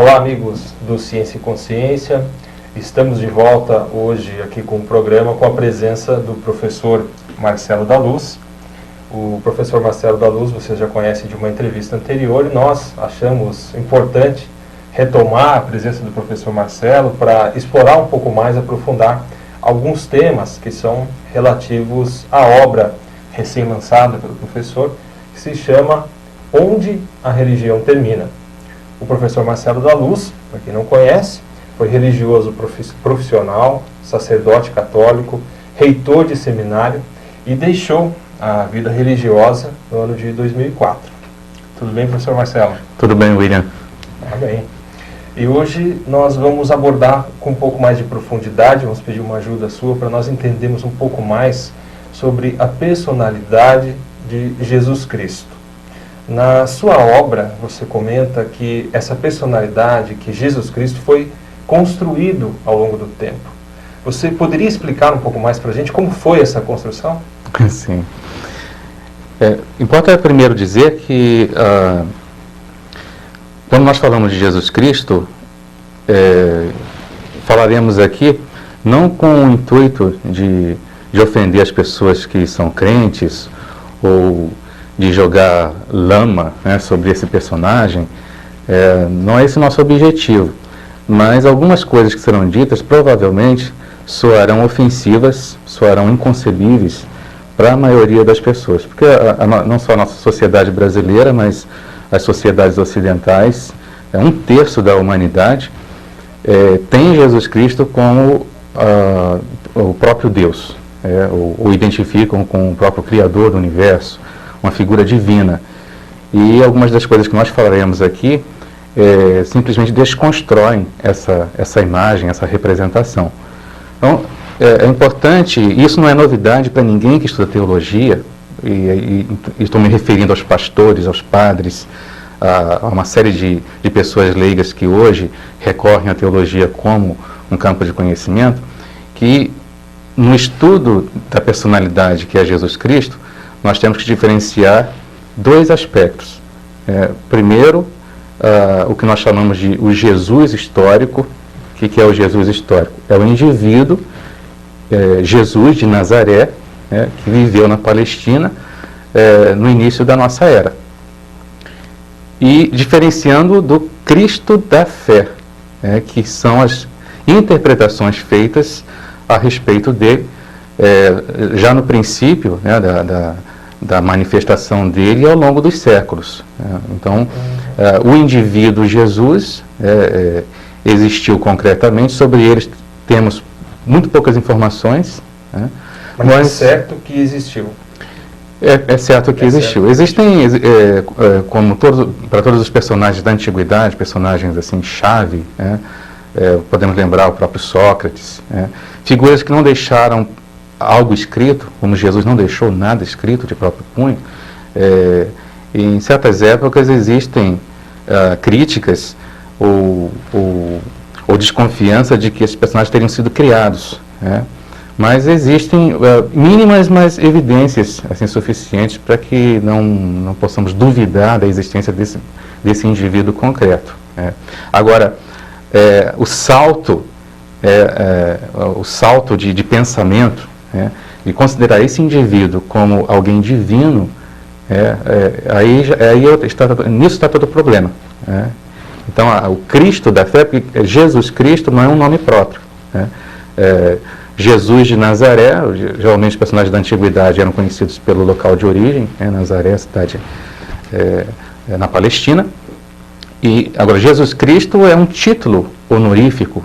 Olá, amigos do Ciência e Consciência. Estamos de volta hoje aqui com o programa com a presença do professor Marcelo da Luz. O professor Marcelo da Luz, vocês já conhecem de uma entrevista anterior, e nós achamos importante retomar a presença do professor Marcelo para explorar um pouco mais, aprofundar alguns temas que são relativos à obra recém-lançada pelo professor, que se chama Onde a Religião Termina. O professor Marcelo da Luz, para quem não conhece, foi religioso profissional, sacerdote católico, reitor de seminário e deixou a vida religiosa no ano de 2004. Tudo bem, professor Marcelo? Tudo bem, William. Tá bem. E hoje nós vamos abordar com um pouco mais de profundidade, vamos pedir uma ajuda sua para nós entendermos um pouco mais sobre a personalidade de Jesus Cristo. Na sua obra, você comenta que essa personalidade, que Jesus Cristo, foi construído ao longo do tempo. Você poderia explicar um pouco mais para a gente como foi essa construção? Sim. Importa primeiro dizer que quando nós falamos de Jesus Cristo, falaremos aqui não com o intuito de ofender as pessoas que são crentes ou de jogar lama, né, sobre esse personagem. Não é esse o nosso objetivo, mas algumas coisas que serão ditas provavelmente soarão ofensivas, soarão inconcebíveis para a maioria das pessoas, porque não só a nossa sociedade brasileira, mas as sociedades ocidentais, um terço da humanidade tem Jesus Cristo como o próprio Deus, ou identificam com o próprio Criador do universo, uma figura divina. E algumas das coisas que nós falaremos aqui simplesmente desconstroem essa imagem, essa representação. Então, é importante, isso não é novidade para ninguém que estuda teologia, e estou me referindo aos pastores, aos padres, a uma série de pessoas leigas que hoje recorrem à teologia como um campo de conhecimento, que no estudo da personalidade que é Jesus Cristo, nós temos que diferenciar dois aspectos. Primeiro, o que nós chamamos de o Jesus histórico. O que é o Jesus histórico? É o indivíduo, Jesus de Nazaré, que viveu na Palestina no início da nossa era. E diferenciando do Cristo da fé, que são as interpretações feitas a respeito dele, já no princípio, da manifestação dele ao longo dos séculos. Então, o indivíduo Jesus existiu concretamente, sobre ele temos muito poucas informações. Mas é certo que existiu. É certo que existiu. Certo. Existem, como para todos os personagens da antiguidade, personagens assim chave, podemos lembrar o próprio Sócrates, figuras que não deixaram algo escrito, como Jesus não deixou nada escrito de próprio punho. Em certas épocas existem críticas ou desconfiança de que esses personagens teriam sido criados, mas existem mínimas, mas evidências assim, suficientes para que não possamos duvidar da existência desse indivíduo concreto. Agora, o salto de pensamento, e considerar esse indivíduo como alguém divino, nisso está todo o problema. Então, o Cristo da fé, porque Jesus Cristo não é um nome próprio. Jesus de Nazaré, geralmente os personagens da antiguidade eram conhecidos pelo local de origem, Nazaré, a cidade na Palestina. E agora, Jesus Cristo é um título honorífico,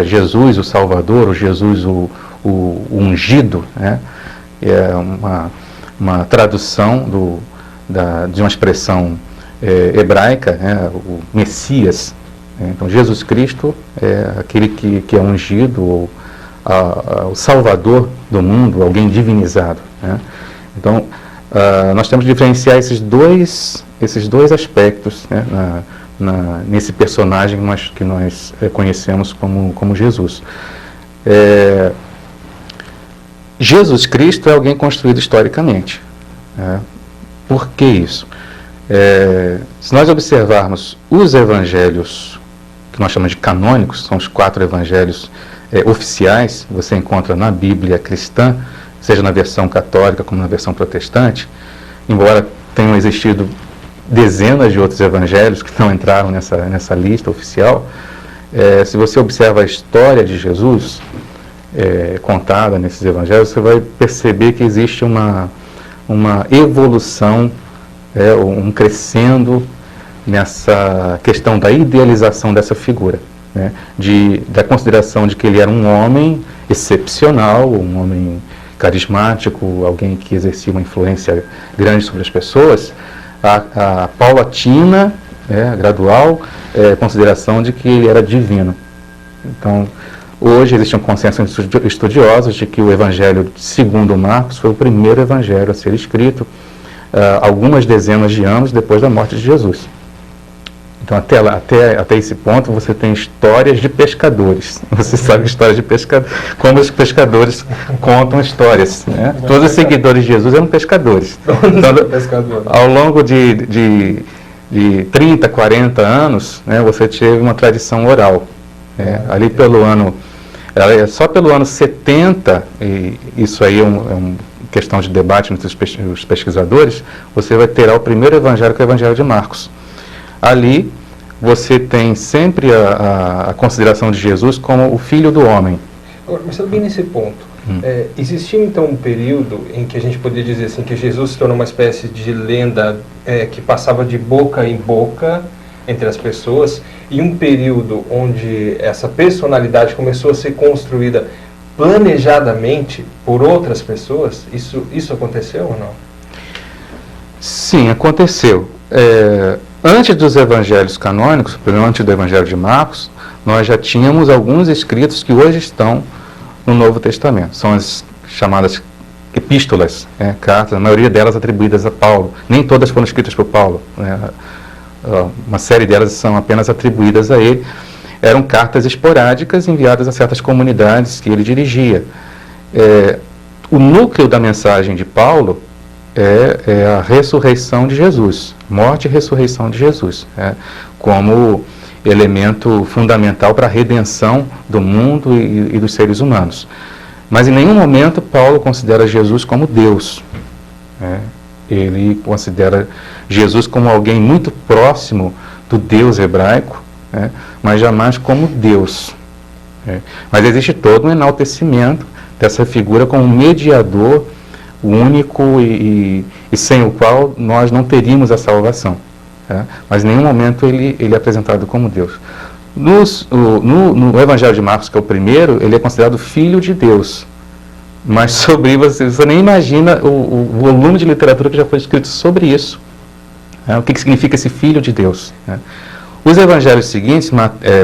Jesus o Salvador, o Jesus o ungido, é uma tradução de uma expressão hebraica, o Messias. Então, Jesus Cristo é aquele que é ungido, ou o Salvador do mundo, alguém divinizado. Então, nós temos que diferenciar esses dois aspectos, nesse personagem que nós conhecemos como Jesus. Jesus Cristo é alguém construído historicamente. Por que isso? Se nós observarmos os evangelhos que nós chamamos de canônicos, são os 4 evangelhos oficiais, você encontra na Bíblia cristã, seja na versão católica como na versão protestante, embora tenham existido dezenas de outros evangelhos que não entraram nessa lista oficial. Se você observa a história de Jesus contada nesses evangelhos, você vai perceber que existe uma evolução, um crescendo nessa questão da idealização dessa figura, né? Da consideração de que ele era um homem excepcional, um homem carismático, alguém que exercia uma influência grande sobre as pessoas, a paulatina, a gradual consideração de que ele era divino. Então, hoje existe um consenso entre estudiosos de que o Evangelho segundo Marcos foi o primeiro evangelho a ser escrito algumas dezenas de anos depois da morte de Jesus. Então, até esse ponto, você tem histórias de pescadores. Você sabe histórias de pescadores, como os pescadores contam histórias, né? Todos os seguidores de Jesus eram pescadores. Então, ao longo de 30, 40 anos, né, você teve uma tradição oral. Ali só pelo ano 70, e isso aí é uma questão de debate entre os pesquisadores, você vai ter o primeiro evangelho, que é o Evangelho de Marcos. Ali, você tem sempre a consideração de Jesus como o Filho do Homem. Agora, mas bem nesse ponto, existia então um período em que a gente poderia dizer assim, que Jesus se tornou uma espécie de lenda que passava de boca em boca entre as pessoas, e um período onde essa personalidade começou a ser construída planejadamente por outras pessoas? Isso aconteceu ou não? Sim, aconteceu. Antes dos evangelhos canônicos, antes do Evangelho de Marcos, nós já tínhamos alguns escritos que hoje estão no Novo Testamento. São as chamadas epístolas, cartas, a maioria delas atribuídas a Paulo. Nem todas foram escritas por Paulo, né? Uma série delas são apenas atribuídas a ele. Eram cartas esporádicas enviadas a certas comunidades que ele dirigia. O núcleo da mensagem de Paulo é a ressurreição de Jesus, morte e ressurreição de Jesus, como elemento fundamental para a redenção do mundo e dos seres humanos. Mas em nenhum momento Paulo considera Jesus como Deus. Ele considera Jesus como alguém muito próximo do Deus hebraico, mas jamais como Deus. Mas existe todo um enaltecimento dessa figura como mediador único e sem o qual nós não teríamos a salvação. Mas em nenhum momento ele é apresentado como Deus. No Evangelho de Marcos, que é o primeiro, ele é considerado Filho de Deus. Mas sobre você nem imagina o volume de literatura que já foi escrito sobre isso. O que significa esse Filho de Deus? Os evangelhos seguintes,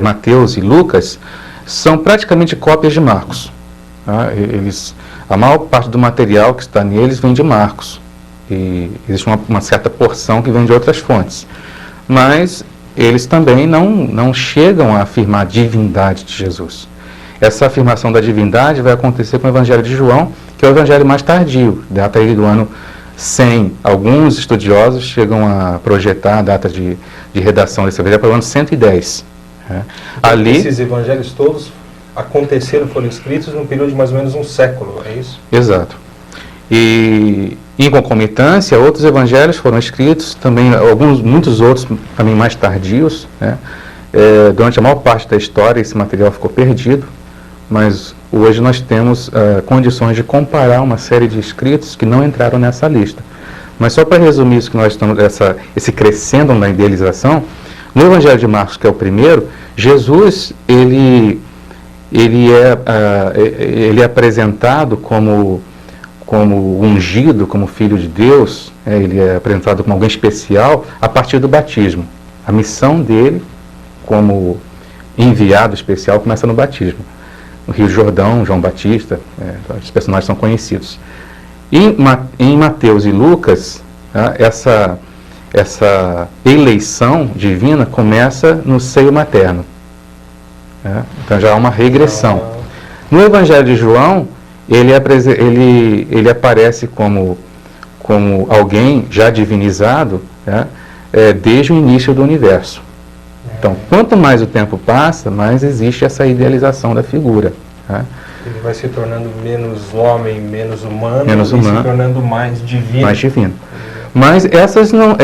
Mateus e Lucas, são praticamente cópias de Marcos. A maior parte do material que está neles vem de Marcos. E existe uma certa porção que vem de outras fontes. Mas eles também não chegam a afirmar a divindade de Jesus. Essa afirmação da divindade vai acontecer com o Evangelho de João, que é o evangelho mais tardio, data aí do ano 100. Alguns estudiosos chegam a projetar a data de redação desse evangelho para o ano 110. Então, esses evangelhos todos aconteceram, foram escritos num período de mais ou menos um século, é isso? Exato. E em concomitância, outros evangelhos foram escritos, também muitos outros também mais tardios. Durante a maior parte da história esse material ficou perdido, mas hoje nós temos condições de comparar uma série de escritos que não entraram nessa lista. Mas só para resumir isso que nós estamos, esse crescendo na idealização, no Evangelho de Marcos, que é o primeiro, Jesus ele é apresentado como ungido, como Filho de Deus, ele é apresentado como alguém especial a partir do batismo. A missão dele como enviado especial começa no batismo. No Rio Jordão, João Batista, os personagens são conhecidos. Em Mateus e Lucas, essa eleição divina começa no seio materno. Então já há uma regressão. No Evangelho de João, ele aparece como alguém já divinizado, desde o início do universo. Então, quanto mais o tempo passa, mais existe essa idealização da figura. Tá? Ele vai se tornando menos homem, menos humano, Menos e humano, se tornando mais divino. mais divino. Mas essas não,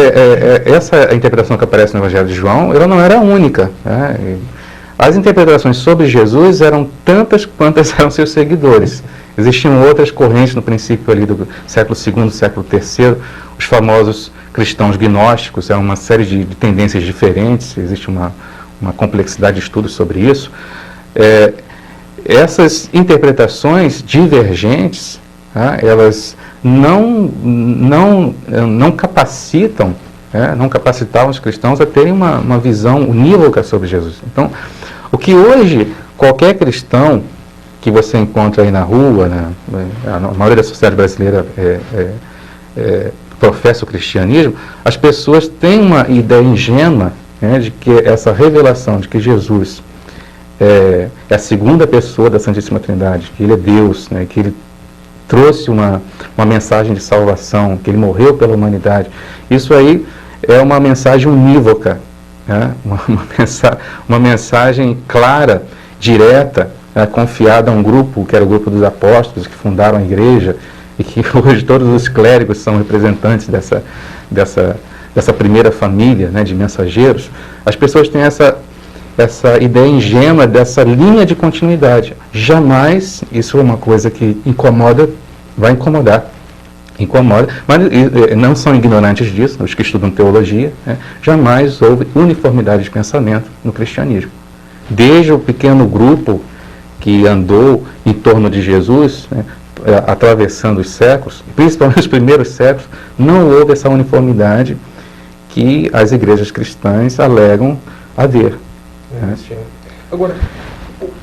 essa interpretação que aparece no Evangelho de João, ela não era única. Né? As interpretações sobre Jesus eram tantas quantas eram seus seguidores. Existiam outras correntes no princípio ali do século II, século III, os famosos cristãos gnósticos, é uma série de tendências diferentes, existe uma complexidade de estudos sobre isso. Essas interpretações divergentes, tá, elas não capacitam, não capacitavam os cristãos a terem uma visão unívoca sobre Jesus. Então, o que hoje qualquer cristão que você encontra aí na rua, a maioria da sociedade brasileira professa o cristianismo, as pessoas têm uma ideia ingênua, né, de que essa revelação de que Jesus é a segunda pessoa da Santíssima Trindade, que Ele é Deus, né, que Ele trouxe uma mensagem de salvação, que Ele morreu pela humanidade. Isso aí é uma mensagem unívoca, né, uma mensagem clara, direta, confiada a um grupo, que era o grupo dos apóstolos, que fundaram a igreja, e que hoje todos os clérigos são representantes dessa primeira família, né, de mensageiros. As pessoas têm essa ideia ingênua dessa linha de continuidade. Jamais, isso é uma coisa que incomoda, vai incomodar. Incomoda, mas não são ignorantes disso, os que estudam teologia, né, jamais houve uniformidade de pensamento no cristianismo. Desde o pequeno grupo que andou em torno de Jesus, né, atravessando os séculos, principalmente os primeiros séculos, não houve essa uniformidade que as igrejas cristãs alegam haver. Agora,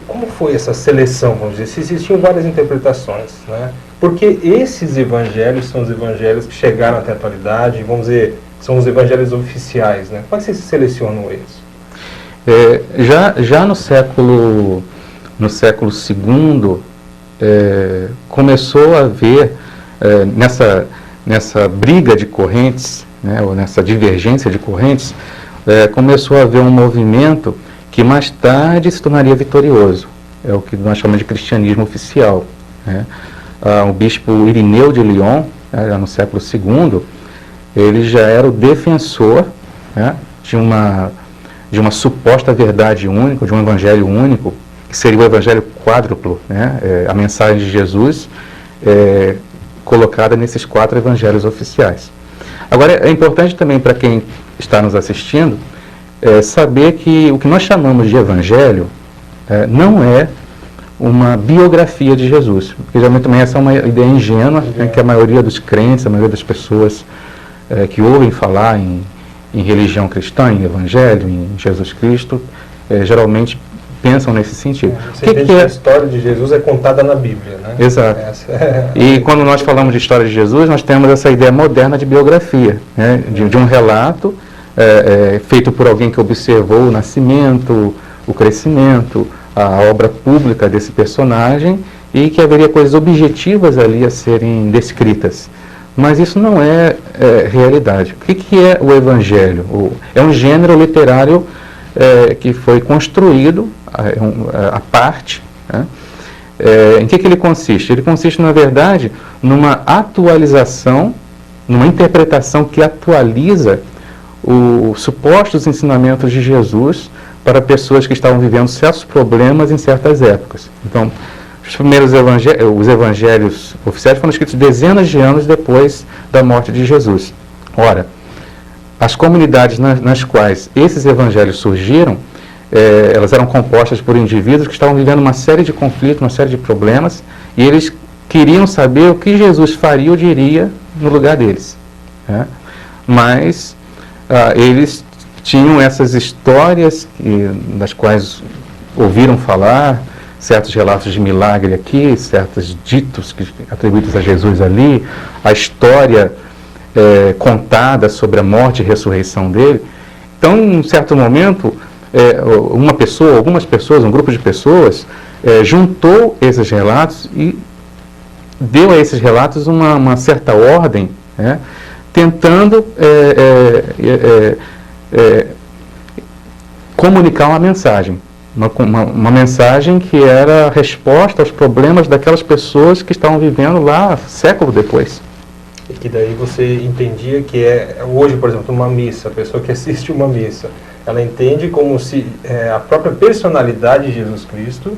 como foi essa seleção, vamos dizer, se existiam várias interpretações, né? Porque esses evangelhos são os evangelhos que chegaram até a atualidade, vamos dizer, são os evangelhos oficiais, né? Como é que vocês selecionam eles? Já no século II, começou a haver, nessa briga de correntes, né, ou nessa divergência de correntes, começou a haver um movimento que mais tarde se tornaria vitorioso. É o que nós chamamos de cristianismo oficial. Né? O bispo Irineu de Lyon, no século II, ele já era o defensor, né, de uma suposta verdade única, de um evangelho único, que seria o evangelho quádruplo, né? A mensagem de Jesus colocada nesses 4 evangelhos oficiais. Agora, é importante também para quem está nos assistindo saber que o que nós chamamos de evangelho não é uma biografia de Jesus, porque geralmente também essa é uma ideia ingênua, né, que a maioria dos crentes, a maioria das pessoas que ouvem falar em religião cristã, em evangelho, em Jesus Cristo, geralmente pensam nesse sentido. Você entende que a história de Jesus é contada na Bíblia, né? Exato. E quando nós falamos de história de Jesus, nós temos essa ideia moderna de biografia, né? de um relato feito por alguém que observou o nascimento, o crescimento, a obra pública desse personagem, e que haveria coisas objetivas ali a serem descritas. Mas isso não é realidade. O que é o Evangelho? É um gênero literário que foi construído à parte. Né? Em que ele consiste? Ele consiste, na verdade, numa atualização, numa interpretação que atualiza os supostos ensinamentos de Jesus para pessoas que estavam vivendo certos problemas em certas épocas. Então, os primeiros os evangelhos oficiais foram escritos dezenas de anos depois da morte de Jesus. Ora, as comunidades nas quais esses evangelhos surgiram, elas eram compostas por indivíduos que estavam vivendo uma série de conflitos, uma série de problemas, e eles queriam saber o que Jesus faria ou diria no lugar deles. Né? Mas eles tinham essas histórias das quais ouviram falar, certos relatos de milagre aqui, certos ditos atribuídos a Jesus ali, a história contada sobre a morte e ressurreição dele. Então, em um certo momento, algumas pessoas, um grupo de pessoas, juntou esses relatos e deu a esses relatos uma certa ordem, né, tentando comunicar uma mensagem. Uma mensagem que era resposta aos problemas daquelas pessoas que estavam vivendo lá século depois. E que daí você entendia que hoje, por exemplo, uma missa, a pessoa que assiste uma missa, ela entende como se a própria personalidade de Jesus Cristo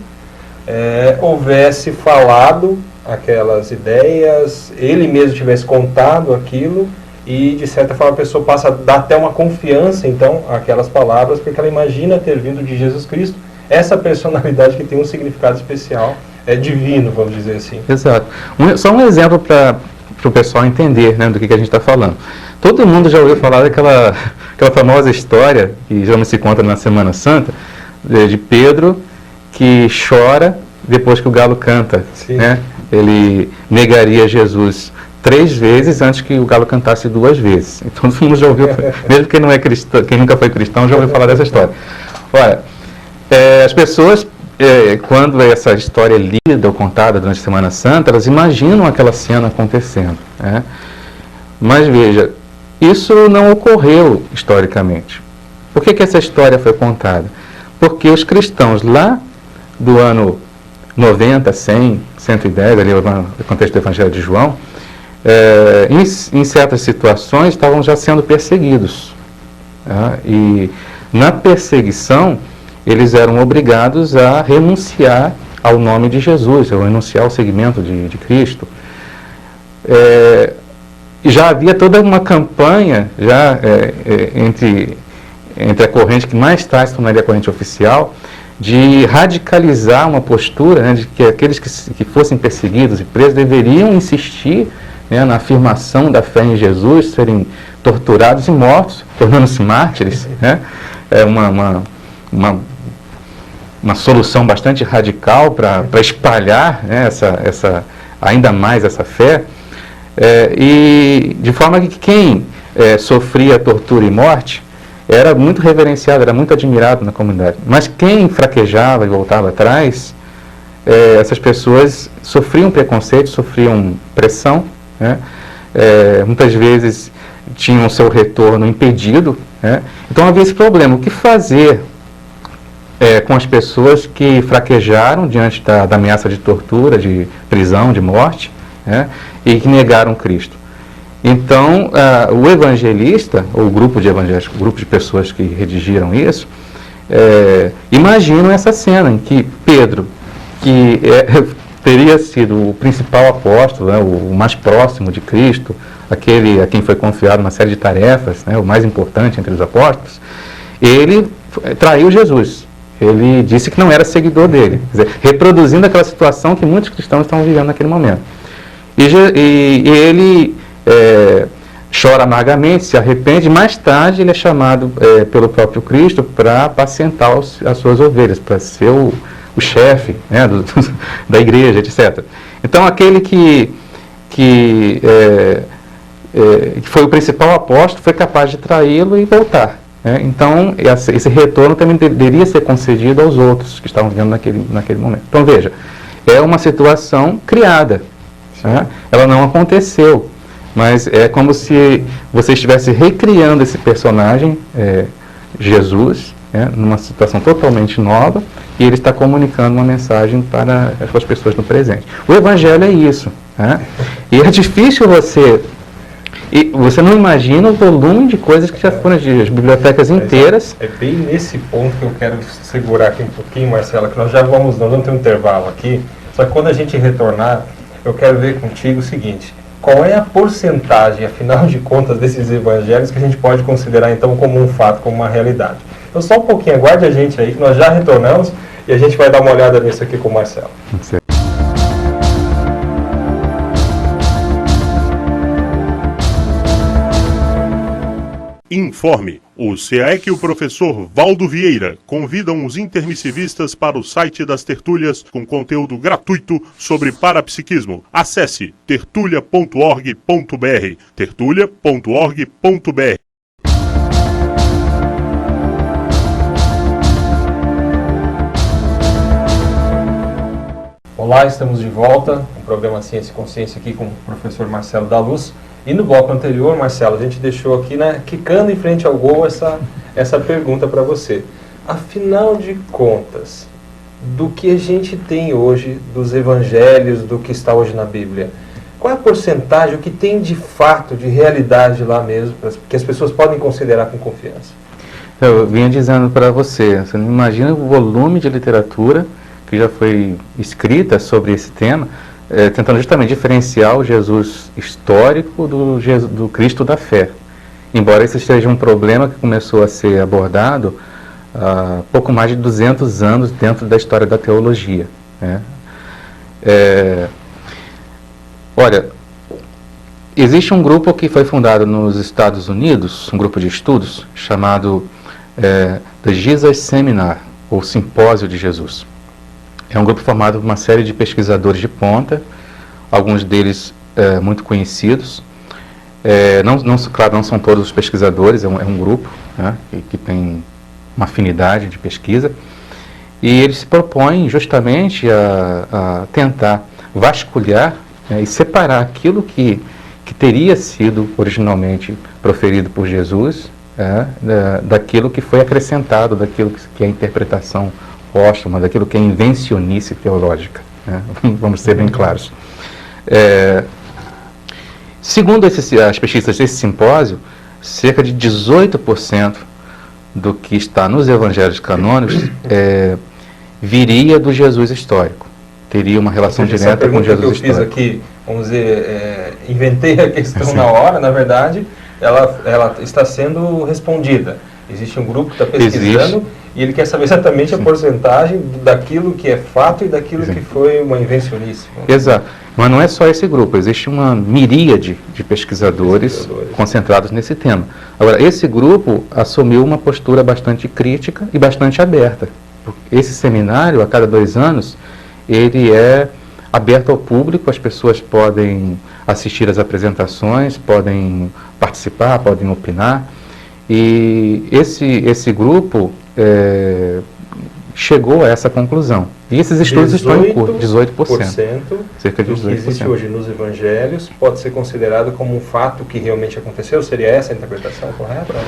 houvesse falado aquelas ideias, ele mesmo tivesse contado aquilo, e de certa forma a pessoa passa a dar até uma confiança então àquelas palavras, porque ela imagina ter vindo de Jesus Cristo, essa personalidade que tem um significado especial, divino, vamos dizer assim. Exato. Só um exemplo para o pessoal entender, né, do que a gente está falando. Todo mundo já ouviu falar daquela famosa história, que geralmente se conta na Semana Santa, de Pedro que chora depois que o galo canta. Né? Ele negaria Jesus 3 vezes antes que o galo cantasse 2 vezes. Então todo mundo já ouviu, mesmo quem não é cristão, quem nunca foi cristão, já ouviu falar dessa história. Olha, as pessoas, quando essa história é lida ou contada durante a Semana Santa, elas imaginam aquela cena acontecendo. Né? Mas veja, isso não ocorreu historicamente. Por que essa história foi contada? Porque os cristãos lá do ano 90, 100, 110, ali no contexto do Evangelho de João, em certas situações estavam já sendo perseguidos. Tá? E na perseguição, eles eram obrigados a renunciar ao nome de Jesus, a renunciar ao seguimento de Cristo. Já havia toda uma campanha entre a corrente que mais tarde se tornaria a corrente oficial, de radicalizar uma postura, né, de que aqueles que fossem perseguidos e presos deveriam insistir, né, na afirmação da fé em Jesus, serem torturados e mortos, tornando-se mártires. Né? Uma solução bastante radical para espalhar, né, ainda mais essa fé, e de forma que quem sofria tortura e morte era muito reverenciado, era muito admirado na comunidade. Mas quem fraquejava e voltava atrás, essas pessoas sofriam preconceito, sofriam pressão, né? Muitas vezes tinham seu retorno impedido. Né? Então havia esse problema. O que fazer com as pessoas que fraquejaram diante da ameaça de tortura, de prisão, de morte, né? E que negaram Cristo? Então, o evangelista, ou o grupo de pessoas que redigiram isso, imaginam essa cena em que Pedro, que teria sido o principal apóstolo, né, o mais próximo de Cristo, aquele a quem foi confiado uma série de tarefas, né, o mais importante entre os apóstolos, ele traiu Jesus. Ele disse que não era seguidor dele, quer dizer, reproduzindo aquela situação que muitos cristãos estavam vivendo naquele momento. E ele chora amargamente, se arrepende, mais tarde ele é chamado pelo próprio Cristo para apacentar as suas ovelhas, para ser o chefe, né, da igreja, etc. Então aquele que foi o principal apóstolo foi capaz de traí-lo e voltar. Né? Então esse retorno também deveria ser concedido aos outros que estavam vivendo naquele momento. Então veja, é uma situação criada, né? Ela não aconteceu. Mas é como se você estivesse recriando esse personagem, Jesus, numa situação totalmente nova, e ele está comunicando uma mensagem para as pessoas no presente. O Evangelho é isso. Né? E é difícil você não imagina o volume de coisas que já foram as bibliotecas inteiras. É bem nesse ponto que eu quero segurar aqui um pouquinho, Marcelo, que nós vamos ter um intervalo aqui, só que quando a gente retornar, eu quero ver contigo o seguinte: qual é a porcentagem, afinal de contas, desses evangelhos que a gente pode considerar, então, como um fato, como uma realidade? Então, só um pouquinho, aguarde a gente aí, que nós já retornamos e a gente vai dar uma olhada nisso aqui com o Marcelo. Informe. O SEAEC e o professor Valdo Vieira convidam os intermissivistas para o site das tertúlias com conteúdo gratuito sobre parapsiquismo. Acesse tertulia.org.br, tertulia.org.br. Olá, estamos de volta com o programa Ciência e Consciência aqui com o professor Marcelo da Luz. E no bloco anterior, Marcelo, a gente deixou aqui, né, quicando em frente ao gol essa pergunta para você. Afinal de contas, do que a gente tem hoje, dos evangelhos, do que está hoje na Bíblia, qual é a porcentagem, o que tem de fato, de realidade lá mesmo, que as pessoas podem considerar com confiança? Eu vinha dizendo para você não imagina o volume de literatura que já foi escrita sobre esse tema, tentando justamente diferenciar o Jesus histórico do Cristo da fé. Embora esse seja um problema que começou a ser abordado há pouco mais de 200 anos dentro da história da teologia, né? Olha, existe um grupo que foi fundado nos Estados Unidos, um grupo de estudos, chamado The Jesus Seminar, ou Simpósio de Jesus. É um grupo formado por uma série de pesquisadores de ponta, alguns deles muito conhecidos. Claro, não são todos os pesquisadores, é um grupo, né, que tem uma afinidade de pesquisa, e eles se propõem justamente a tentar vasculhar e separar aquilo que teria sido originalmente proferido por Jesus daquilo que foi acrescentado, daquilo que é a interpretação póstuma, daquilo que é invencionice teológica, né? Vamos ser bem claros. Segundo as pesquisas desse simpósio, cerca de 18% do que está nos evangelhos canônicos viria do Jesus histórico. Teria uma relação direta com Jesus histórico. Essa pergunta que eu fiz aqui, vamos dizer, inventei a questão na hora, na verdade, ela está sendo respondida. Existe um grupo que está pesquisando e ele quer saber exatamente a porcentagem daquilo que é fato e daquilo que foi uma invencionice. Exato. Mas não é só esse grupo, existe uma miríade de pesquisadores concentrados nesse tema. Agora, esse grupo assumiu uma postura bastante crítica e bastante aberta. Esse seminário, a cada 2 anos, ele é aberto ao público, as pessoas podem assistir às apresentações, podem participar, podem opinar. E esse grupo chegou a essa conclusão. E esses estudos estão em curso, 18%. Cerca de 18%. Do que existe hoje nos evangelhos pode ser considerado como um fato que realmente aconteceu? Seria essa a interpretação correta ou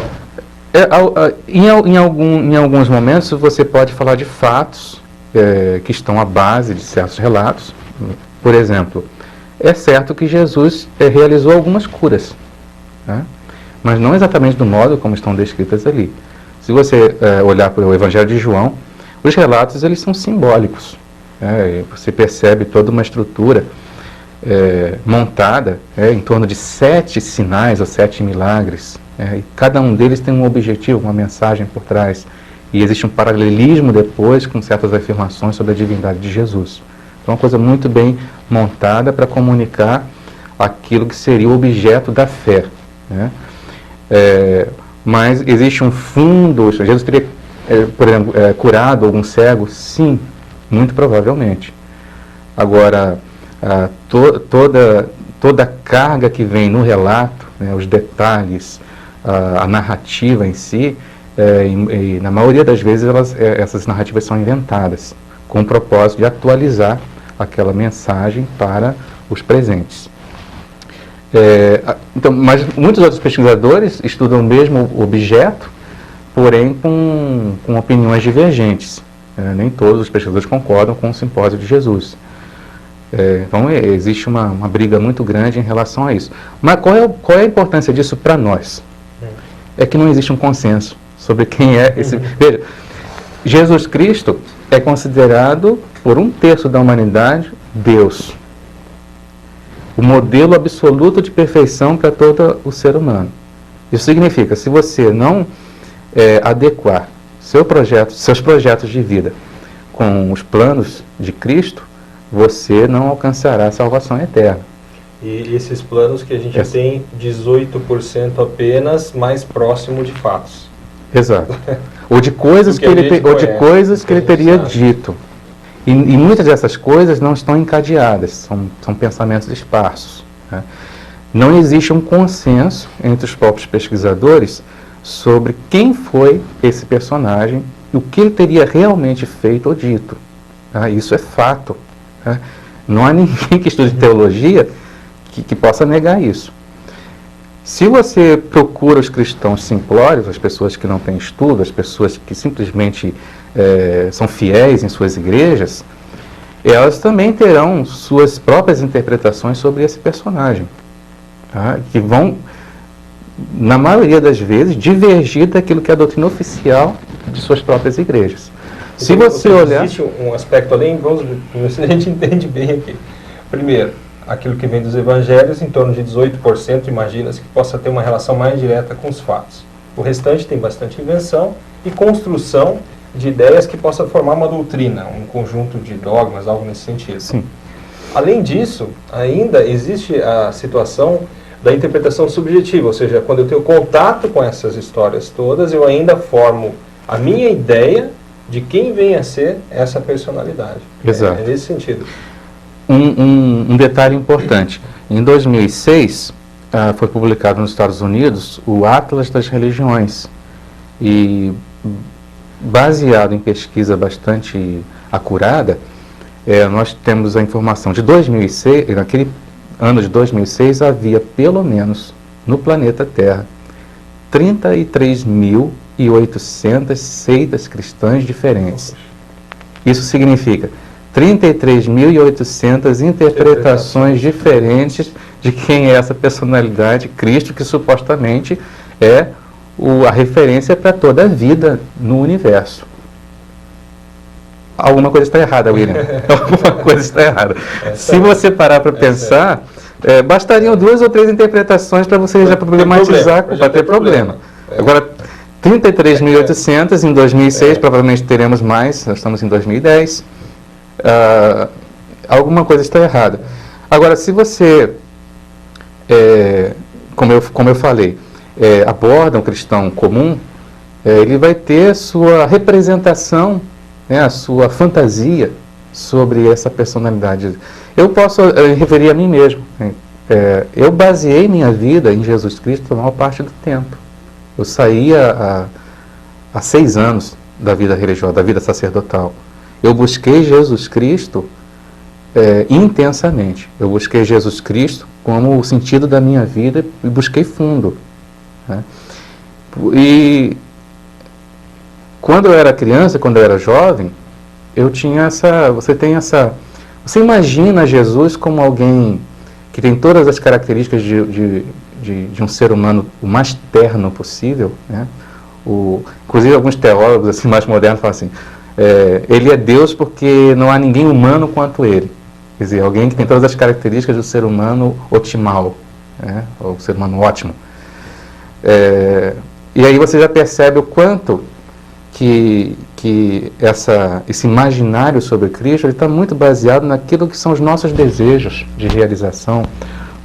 não? Em alguns momentos você pode falar de fatos que estão à base de certos relatos. Por exemplo, é certo que Jesus realizou algumas curas, né? Mas não exatamente do modo como estão descritas ali. Se você olhar para o Evangelho de João, os relatos eles são simbólicos. Você percebe toda uma estrutura montada em torno de 7 sinais ou 7 milagres. E cada um deles tem um objetivo, uma mensagem por trás. E existe um paralelismo depois com certas afirmações sobre a divindade de Jesus. Então é uma coisa muito bem montada para comunicar aquilo que seria o objeto da fé, né? Mas existe um fundo. Jesus teria, por exemplo, curado algum cego? Sim, muito provavelmente. Agora, toda a carga que vem no relato, né, os detalhes, a narrativa em si, e na maioria das vezes essas narrativas são inventadas, com o propósito de atualizar aquela mensagem para os presentes. Então, mas muitos outros pesquisadores estudam o mesmo objeto, porém com opiniões divergentes. Nem todos os pesquisadores concordam com o simpósio de Jesus. Então existe uma briga muito grande em relação a isso. Mas qual é a importância disso para nós? É que não existe um consenso sobre quem é esse... Veja, Jesus Cristo é considerado por 1/3 da humanidade Deus. O modelo absoluto de perfeição para todo o ser humano. Isso significa, se você não adequar seus projetos de vida com os planos de Cristo, você não alcançará a salvação eterna. E esses planos que a gente tem 18% apenas mais próximo de fatos. Exato. Ou de coisas que ele teria dito. E muitas dessas coisas não estão encadeadas, são pensamentos esparsos, né? Não existe um consenso entre os próprios pesquisadores sobre quem foi esse personagem e o que ele teria realmente feito ou dito. Isso é fato, né? Não há ninguém que estude teologia que possa negar isso. Se você procura os cristãos simplórios, as pessoas que não têm estudo, as pessoas que simplesmente são fiéis em suas igrejas, elas também terão suas próprias interpretações sobre esse personagem, tá? Que vão, na maioria das vezes, divergir daquilo que é a doutrina oficial de suas próprias igrejas. Se você olhar... Existe um aspecto além, vamos ver se a gente entende bem aqui. Primeiro, aquilo que vem dos evangelhos, em torno de 18%, imagina-se que possa ter uma relação mais direta com os fatos. O restante tem bastante invenção e construção de ideias que possa formar uma doutrina, um conjunto de dogmas, algo nesse sentido. Sim. Além disso, ainda existe a situação da interpretação subjetiva, ou seja, quando eu tenho contato com essas histórias todas, eu ainda formo a minha ideia de quem vem a ser essa personalidade. Exato. É nesse sentido. Um detalhe importante. Em 2006, foi publicado nos Estados Unidos o Atlas das Religiões. E, baseado em pesquisa bastante acurada, nós temos a informação de 2006, naquele ano de 2006, havia pelo menos no planeta Terra 33.800 seitas cristãs diferentes. Isso significa 33.800 interpretações diferentes de quem é essa personalidade, Cristo, que supostamente é a referência para toda a vida no universo. Alguma coisa está errada, William. Alguma coisa está errada. Se você parar para pensar, bastariam 2 ou 3 interpretações para você já problematizar, para ter problema. Agora, 33.800 em 2006, provavelmente teremos mais, nós estamos em 2010. Alguma coisa está errada. Agora, se você, como eu falei, aborda um cristão comum, ele vai ter sua representação, a sua fantasia sobre essa personalidade. Eu posso referir a mim mesmo. Eu baseei minha vida em Jesus Cristo a maior parte do tempo. Eu saía há 6 anos da vida religiosa, da vida sacerdotal. Eu busquei Jesus Cristo intensamente. Eu busquei Jesus Cristo como o sentido da minha vida e busquei fundo. Né? E quando eu era criança, quando eu era jovem, eu tinha você imagina Jesus como alguém que tem todas as características de um ser humano o mais terno possível, né? Inclusive alguns teólogos assim, mais modernos falam assim, ele é Deus porque não há ninguém humano quanto ele. Quer dizer, alguém que tem todas as características do ser humano otimal, né? Ou ser humano ótimo. E aí você já percebe o quanto que esse imaginário sobre Cristo está muito baseado naquilo que são os nossos desejos de realização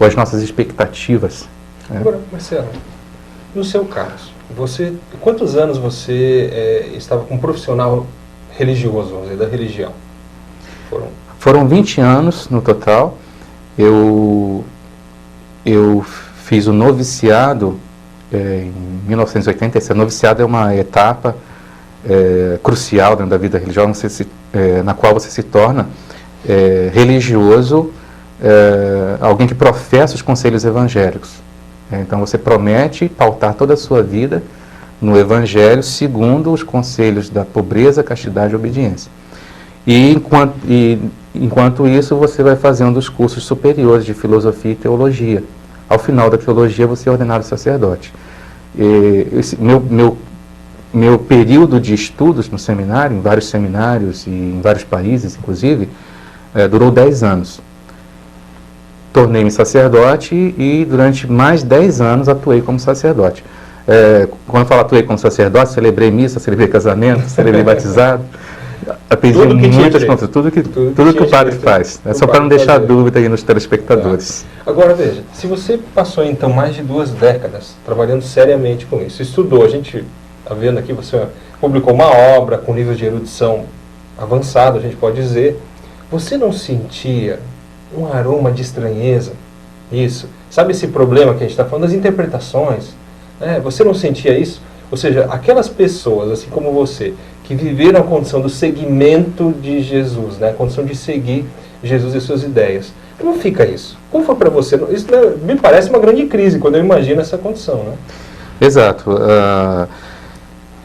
ou as nossas expectativas. Agora, Marcelo, no seu caso, quantos anos você estava como profissional religioso, vamos dizer, da religião? Foram 20 anos no total. Eu fiz o noviciado em 1980. O noviciado é uma etapa crucial dentro da vida religiosa, na qual você se torna religioso, alguém que professa os conselhos evangélicos. Então você promete pautar toda a sua vida no Evangelho segundo os conselhos da pobreza, castidade e obediência. E enquanto isso você vai fazendo os cursos superiores de filosofia e teologia. Ao final da teologia você é ordenado sacerdote. Meu período de estudos no seminário, em vários seminários e em vários países, inclusive, durou 10 anos. Tornei-me sacerdote e durante mais 10 anos atuei como sacerdote. Quando eu falo atuei como sacerdote, celebrei missa, celebrei casamento, celebrei batizado. Aprendi muitas coisas, tudo que o padre faz. Só para não deixar dúvida aí nos telespectadores. Agora veja, se você passou então mais de 2 décadas trabalhando seriamente com isso, estudou, a gente está vendo aqui, você publicou uma obra com nível de erudição avançado, a gente pode dizer, você não sentia um aroma de estranheza? Isso. Sabe esse problema que a gente está falando das interpretações? Você não sentia isso? Ou seja, aquelas pessoas, assim como você, que viveram a condição do seguimento de Jesus, a condição de seguir Jesus e suas ideias. Como fica isso? Como foi para você? Isso me parece uma grande crise quando eu imagino essa condição, né? Exato.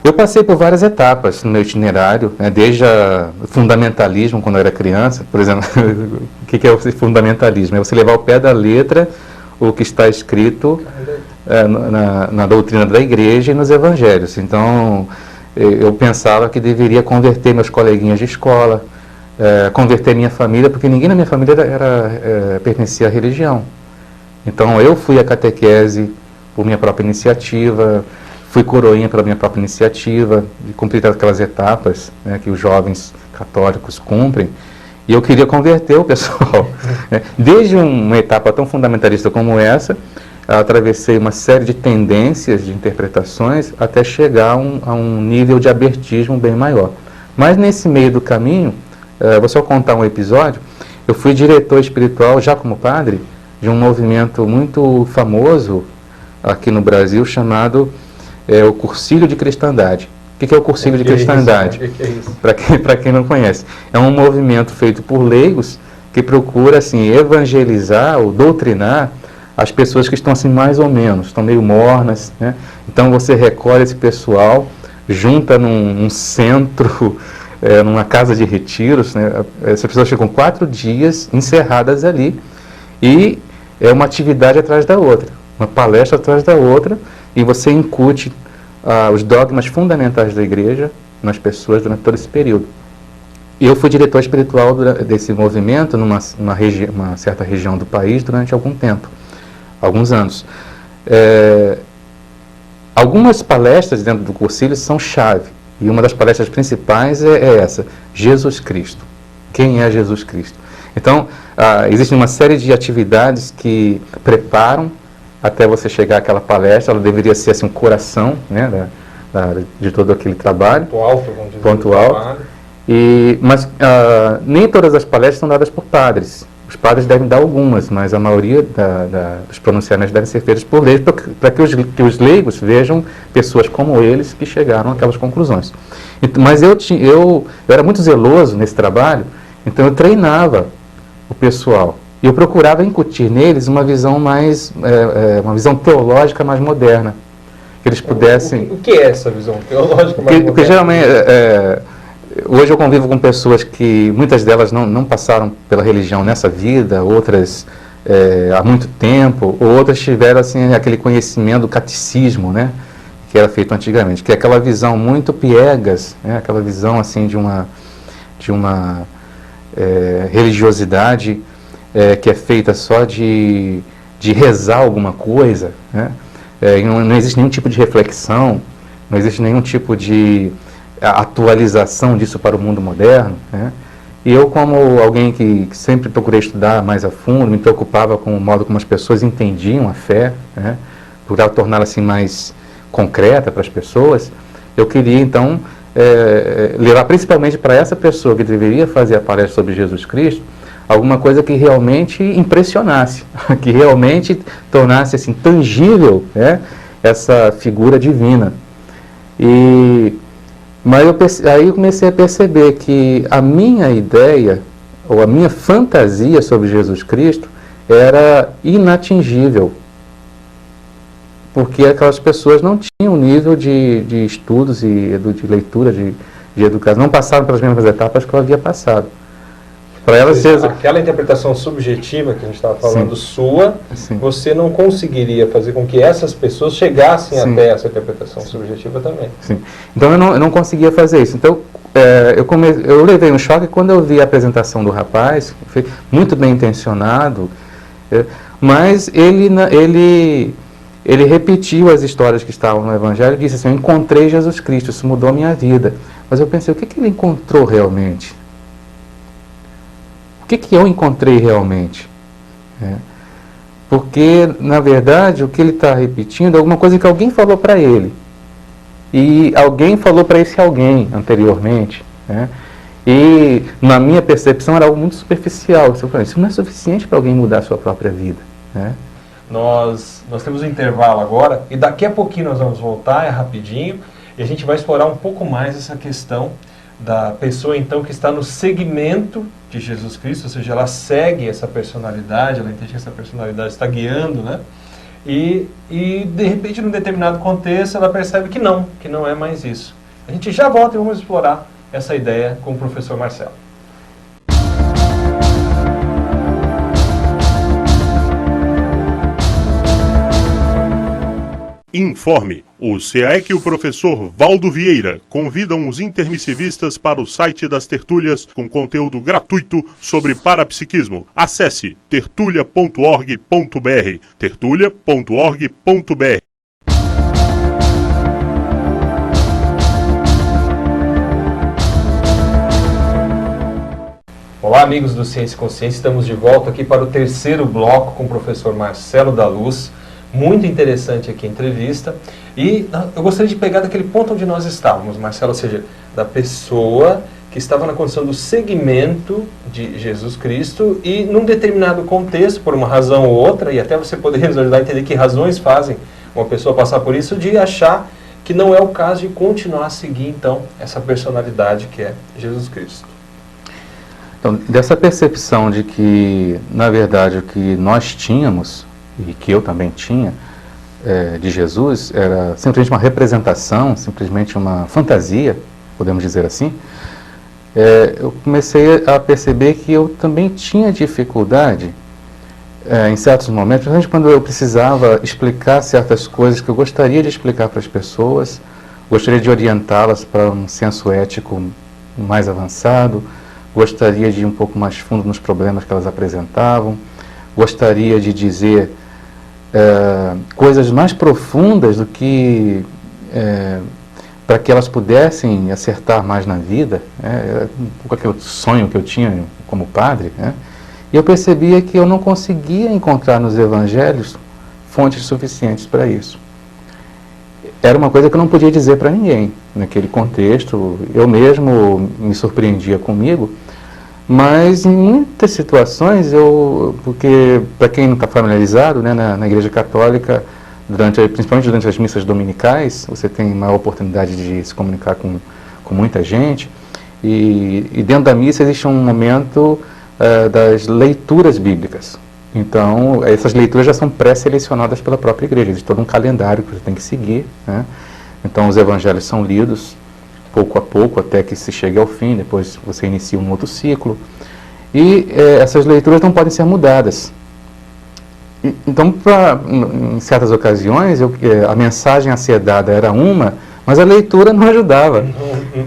Eu passei por várias etapas no meu itinerário, né, desde o fundamentalismo, quando eu era criança. Por exemplo, o que é o fundamentalismo? É você levar ao pé da letra o que está escrito na doutrina da igreja e nos evangelhos. Então, eu pensava que deveria converter meus coleguinhas de escola, converter minha família, porque ninguém na minha família pertencia à religião. Então, eu fui à catequese por minha própria iniciativa, fui coroinha pela minha própria iniciativa, de cumprir aquelas etapas, né, que os jovens católicos cumprem, e eu queria converter o pessoal. Né? Desde uma etapa tão fundamentalista como essa, atravessei uma série de tendências, de interpretações, até chegar a um nível de abertismo bem maior. Mas nesse meio do caminho, vou só contar um episódio, eu fui diretor espiritual, já como padre, de um movimento muito famoso aqui no Brasil, chamado o Cursilho de Cristandade. O que é o Cursilho de Cristandade? Para quem não conhece, é um movimento feito por leigos que procura assim, evangelizar ou doutrinar as pessoas que estão assim mais ou menos, estão meio mornas, né? Então você recolhe esse pessoal, junta num centro, numa casa de retiros, né? Essas pessoas ficam 4 dias encerradas ali e é uma atividade atrás da outra, uma palestra atrás da outra, e você incute os dogmas fundamentais da igreja nas pessoas durante todo esse período. E eu fui diretor espiritual desse movimento numa certa região do país durante algum tempo, alguns anos. Algumas palestras dentro do Cursilho são chave, e uma das palestras principais é essa, Jesus Cristo. Quem é Jesus Cristo? Então, existe uma série de atividades que preparam até você chegar àquela palestra. Ela deveria ser assim, um coração, né, de todo aquele trabalho. Ponto alto, vamos dizer. Ponto alto. Mas nem todas as palestras são dadas por padres. Os padres devem dar algumas, mas a maioria dos pronunciamentos devem ser feitos por leigos, para que os leigos vejam pessoas como eles que chegaram àquelas conclusões. Mas eu era muito zeloso nesse trabalho, então eu treinava o pessoal. E eu procurava incutir neles uma visão mais, uma visão teológica mais moderna. Que eles pudessem... O que é essa visão teológica mais moderna? Porque geralmente, hoje eu convivo com pessoas que, muitas delas não passaram pela religião nessa vida, outras há muito tempo, ou outras tiveram assim, aquele conhecimento do catecismo, né, que era feito antigamente, que é aquela visão muito piegas, né, aquela visão assim, de uma religiosidade que é feita só de rezar alguma coisa, né? Não existe nenhum tipo de reflexão, não existe nenhum tipo de atualização disso para o mundo moderno, né? E eu, como alguém que sempre procurei estudar mais a fundo, me preocupava com o modo como as pessoas entendiam a fé, né? Por torná-la assim mais concreta para as pessoas, eu queria então levar principalmente para essa pessoa que deveria fazer a palestra sobre Jesus Cristo, alguma coisa que realmente impressionasse, que realmente tornasse assim, tangível, né, essa figura divina. Mas aí eu comecei a perceber que a minha ideia, ou a minha fantasia sobre Jesus Cristo, era inatingível, porque aquelas pessoas não tinham nível de estudos e de leitura, de educação, não passaram pelas mesmas etapas que eu havia passado. Para elas, aquela interpretação subjetiva que a gente estava falando, sim, sua, sim, você não conseguiria fazer com que essas pessoas chegassem, sim, até essa interpretação, sim, subjetiva também. Sim. Então eu não conseguia fazer isso. Então eu levei um choque quando eu vi a apresentação do rapaz, foi muito bem intencionado, mas ele repetiu as histórias que estavam no Evangelho e disse assim: eu encontrei Jesus Cristo, isso mudou a minha vida. Mas eu pensei, o que ele encontrou realmente? O que eu encontrei realmente? Porque, na verdade, o que ele está repetindo é alguma coisa que alguém falou para ele. E alguém falou para esse alguém anteriormente. Né? E, na minha percepção, era algo muito superficial. Eu falei, isso não é suficiente para alguém mudar a sua própria vida. Né? Nós temos um intervalo agora, e daqui a pouquinho nós vamos voltar, rapidinho, e a gente vai explorar um pouco mais essa questão da pessoa então que está no segmento de Jesus Cristo, ou seja, ela segue essa personalidade, ela entende que essa personalidade está guiando, né? E de repente, num determinado contexto, ela percebe que não é mais isso. A gente já volta e vamos explorar essa ideia com o professor Marcelo. Informe. O SEAEC e o professor Valdo Vieira convidam os intermissivistas para o site das tertúlias com conteúdo gratuito sobre parapsiquismo. Acesse tertulia.org.br, tertulia.org.br. Olá, amigos do Ciência e Consciência, estamos de volta aqui para o terceiro bloco com o professor Marcelo da Luz. Muito interessante aqui a entrevista. E eu gostaria de pegar daquele ponto onde nós estávamos, Marcelo, ou seja, da pessoa que estava na condição do segmento de Jesus Cristo e num determinado contexto, por uma razão ou outra, e até você poderia nos ajudar a entender que razões fazem uma pessoa passar por isso, de achar que não é o caso de continuar a seguir, então, essa personalidade que é Jesus Cristo. Então, dessa percepção de que, na verdade, o que nós tínhamos, e que eu também tinha, de Jesus, era simplesmente uma representação, simplesmente uma fantasia, podemos dizer assim, eu comecei a perceber que eu também tinha dificuldade, em certos momentos, principalmente quando eu precisava explicar certas coisas que eu gostaria de explicar para as pessoas, gostaria de orientá-las para um senso ético mais avançado, gostaria de ir um pouco mais fundo nos problemas que elas apresentavam, gostaria de dizer coisas mais profundas do que para que elas pudessem acertar mais na vida, um pouco aquele sonho que eu tinha como padre, e eu percebia que eu não conseguia encontrar nos evangelhos fontes suficientes para isso. Era uma coisa que eu não podia dizer para ninguém naquele contexto, eu mesmo me surpreendia comigo, mas em muitas situações, porque para quem não está familiarizado, né, na Igreja Católica, principalmente durante as missas dominicais, você tem maior oportunidade de se comunicar com muita gente, e dentro da missa existe um momento das leituras bíblicas. Então, essas leituras já são pré-selecionadas pela própria igreja, existe todo um calendário que você tem que seguir, né? Então, os evangelhos são lidos pouco a pouco, até que se chegue ao fim, depois você inicia um outro ciclo. E essas leituras não podem ser mudadas. Então, em certas ocasiões, a mensagem a ser dada era uma, mas a leitura não ajudava.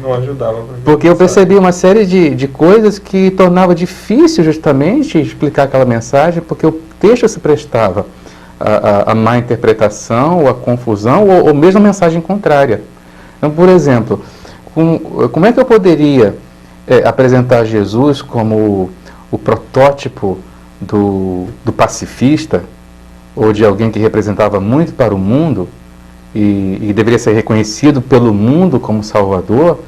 Não ajudava. Porque eu percebi uma série de coisas que tornava difícil justamente explicar aquela mensagem, porque o texto se prestava a má interpretação, ou a confusão, ou mesmo a mensagem contrária. Então, por exemplo, como é que eu poderia apresentar Jesus como o protótipo do pacifista, ou de alguém que representava muito para o mundo e deveria ser reconhecido pelo mundo como Salvador,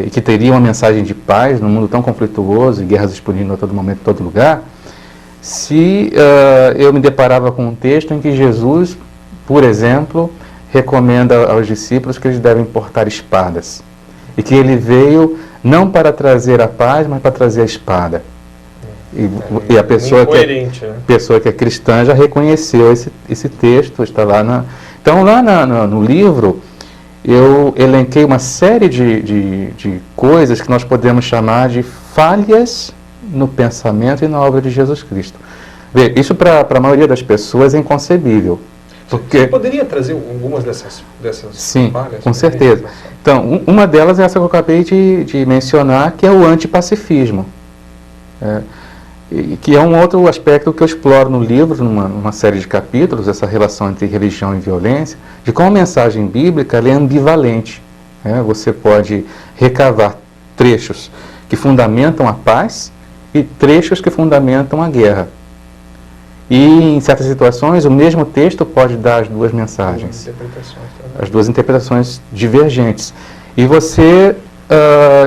e que teria uma mensagem de paz num mundo tão conflituoso e guerras explodindo a todo momento, em todo lugar, se eu me deparava com um texto em que Jesus, por exemplo, recomenda aos discípulos que eles devem portar espadas, e que ele veio não para trazer a paz, mas para trazer a espada. E a pessoa que é cristã já reconheceu esse texto, está lá Então, lá no livro, eu elenquei uma série de coisas que nós podemos chamar de falhas no pensamento e na obra de Jesus Cristo. Vê, isso para a maioria das pessoas é inconcebível. Porque... Você poderia trazer algumas dessas Sim, falhas? Com certeza. Então, uma delas é essa que eu acabei de mencionar, que é o antipacifismo. Que é um outro aspecto que eu exploro no livro, numa série de capítulos, essa relação entre religião e violência, de como a mensagem bíblica ela é ambivalente. Você pode recavar trechos que fundamentam a paz e trechos que fundamentam a guerra. E, em certas situações, o mesmo texto pode dar as duas mensagens, as duas interpretações divergentes. E você,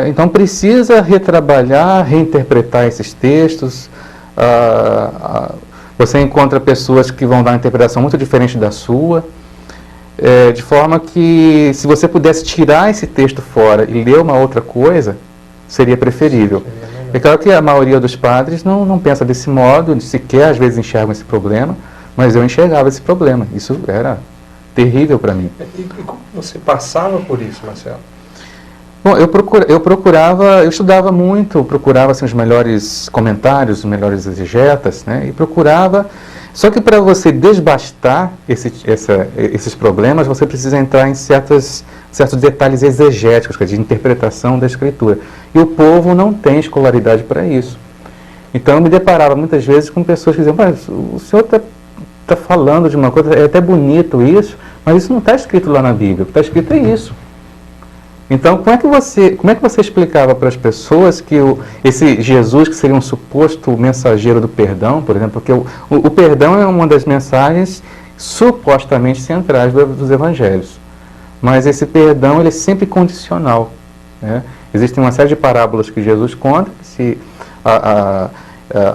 então, precisa retrabalhar, reinterpretar esses textos. Você encontra pessoas que vão dar uma interpretação muito diferente da sua. de forma que, se você pudesse tirar esse texto fora e ler uma outra coisa, seria preferível. É claro que a maioria dos padres não pensa desse modo, sequer às vezes enxergam esse problema, mas eu enxergava esse problema. Isso era terrível para mim. E como você passava por isso, Marcelo? Bom, eu estudava muito, procurava assim, os melhores comentários, os melhores exegetas, né, e procurava. Só que para você desbastar esses problemas, você precisa entrar em certos detalhes exegéticos, de interpretação da Escritura. E o povo não tem escolaridade para isso. Então eu me deparava muitas vezes com pessoas que diziam: mas o senhor está falando de uma coisa, é até bonito isso, mas isso não está escrito lá na Bíblia, o que está escrito é isso. Então, como é que você explicava para as pessoas que esse Jesus, que seria um suposto mensageiro do perdão, por exemplo, porque o perdão é uma das mensagens supostamente centrais dos evangelhos, mas esse perdão ele é sempre condicional, né? Existem uma série de parábolas que Jesus conta, que se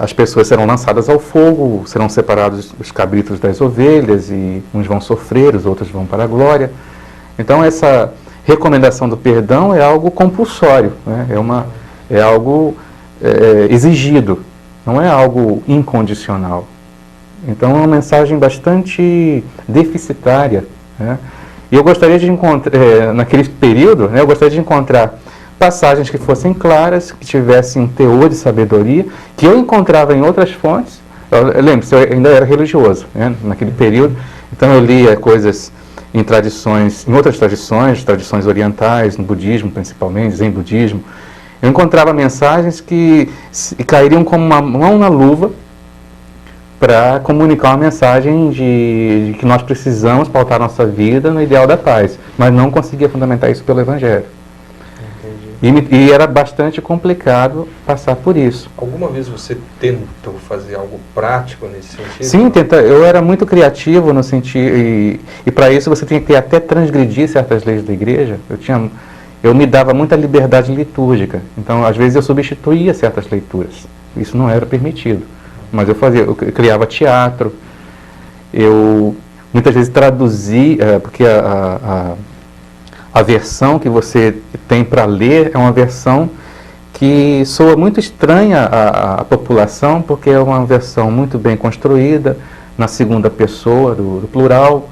as pessoas serão lançadas ao fogo, serão separados os cabritos das ovelhas, e uns vão sofrer, os outros vão para a glória. Então, essa recomendação do perdão é algo compulsório, né? É algo exigido, não é algo incondicional. Então é uma mensagem bastante deficitária, né? E eu gostaria de encontrar, naquele período, né, eu gostaria de encontrar passagens que fossem claras, que tivessem um teor de sabedoria, que eu encontrava em outras fontes. Lembre-se, eu ainda era religioso, né, naquele período, então eu lia coisas em outras tradições orientais, no budismo principalmente, zen budismo. Eu encontrava mensagens que cairiam como uma mão na luva para comunicar uma mensagem de que nós precisamos pautar nossa vida no ideal da paz, mas não conseguia fundamentar isso pelo Evangelho. E era bastante complicado passar por isso. Alguma vez você tentou fazer algo prático nesse sentido? Sim, eu era muito criativo no sentido, e para isso você tinha que até transgredir certas leis da igreja. Eu me dava muita liberdade litúrgica, então às vezes eu substituía certas leituras. Isso não era permitido, mas eu criava teatro, eu muitas vezes traduzia, porque a versão que você tem para ler é uma versão que soa muito estranha à população, porque é uma versão muito bem construída, na segunda pessoa do plural,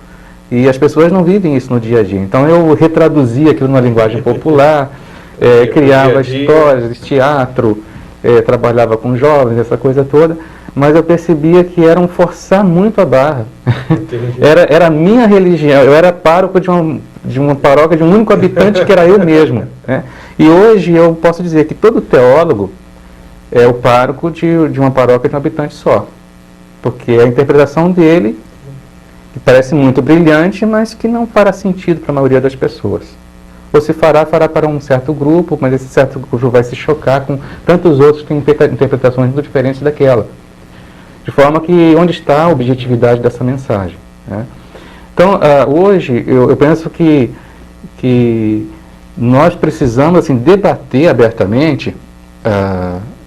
e as pessoas não vivem isso no dia a dia. Então eu retraduzia aquilo numa linguagem popular, criava histórias, teatro, trabalhava com jovens, essa coisa toda, mas eu percebia que era um forçar muito a barra. Era a minha religião, eu era pároco de uma paróquia de um único habitante, que era eu mesmo, né? E hoje eu posso dizer que todo teólogo é o pároco de uma paróquia de um habitante só, porque a interpretação dele, que parece muito brilhante, mas que não fará sentido para a maioria das pessoas. Ou se fará para um certo grupo, mas esse certo grupo vai se chocar com tantos outros que têm interpretações muito diferentes daquela. De forma que, onde está a objetividade dessa mensagem, né? Então, hoje, eu penso que nós precisamos assim, debater abertamente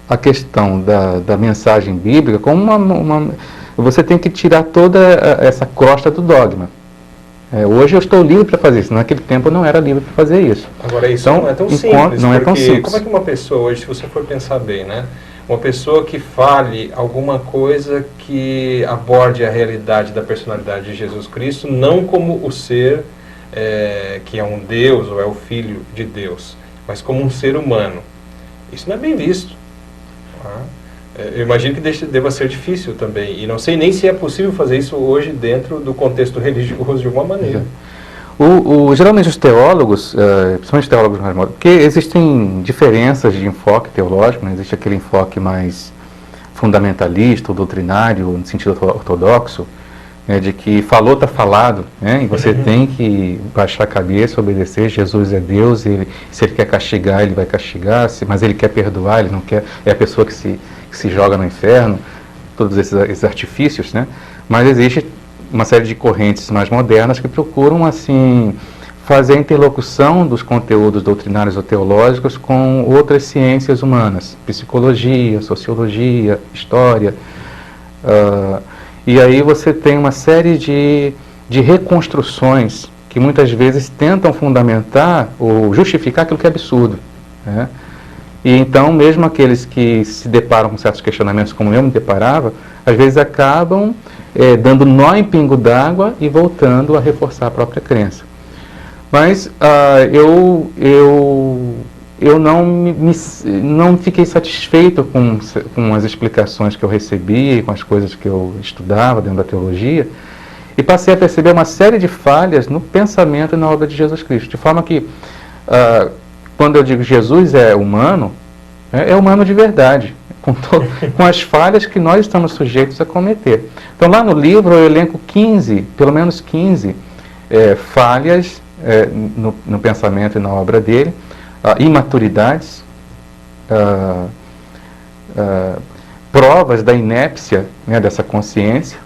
a questão da mensagem bíblica como você tem que tirar toda essa crosta do dogma. Hoje eu estou livre para fazer isso, naquele tempo eu não era livre para fazer isso. Agora, isso então, não é tão simples, não é tão simples. Como é que uma pessoa hoje, se você for pensar bem, né? Uma pessoa que fale alguma coisa que aborde a realidade da personalidade de Jesus Cristo, não como o ser que é um Deus ou é o Filho de Deus, mas como um ser humano. Isso não é bem visto. Eu imagino que deva ser difícil também, e não sei nem se é possível fazer isso hoje dentro do contexto religioso de alguma maneira. Geralmente os teólogos, principalmente os teólogos mais modernos, porque existem diferenças de enfoque teológico, né? Existe aquele enfoque mais fundamentalista, ou doutrinário, no sentido ortodoxo, de que falou, está falado, né? E você tem que baixar a cabeça, obedecer. Jesus é Deus, se ele quer castigar, ele vai castigar, mas ele quer perdoar, ele não quer, é a pessoa que se joga no inferno, todos esses artifícios, né? Mas existe uma série de correntes mais modernas que procuram, assim, fazer a interlocução dos conteúdos doutrinários ou teológicos com outras ciências humanas, psicologia, sociologia, história. E aí você tem uma série de reconstruções que muitas vezes tentam fundamentar ou justificar aquilo que é absurdo, né? E então, mesmo aqueles que se deparam com certos questionamentos, como eu me deparava, às vezes acabam dando nó em pingo d'água e voltando a reforçar a própria crença. Mas eu não fiquei satisfeito com as explicações que eu recebia e com as coisas que eu estudava dentro da teologia, e passei a perceber uma série de falhas no pensamento e na obra de Jesus Cristo. De forma que, quando eu digo Jesus é humano, é humano de verdade, com as falhas que nós estamos sujeitos a cometer. Então, lá no livro eu elenco pelo menos 15 falhas no pensamento e na obra dele, imaturidades, provas da inépcia, né, dessa consciência.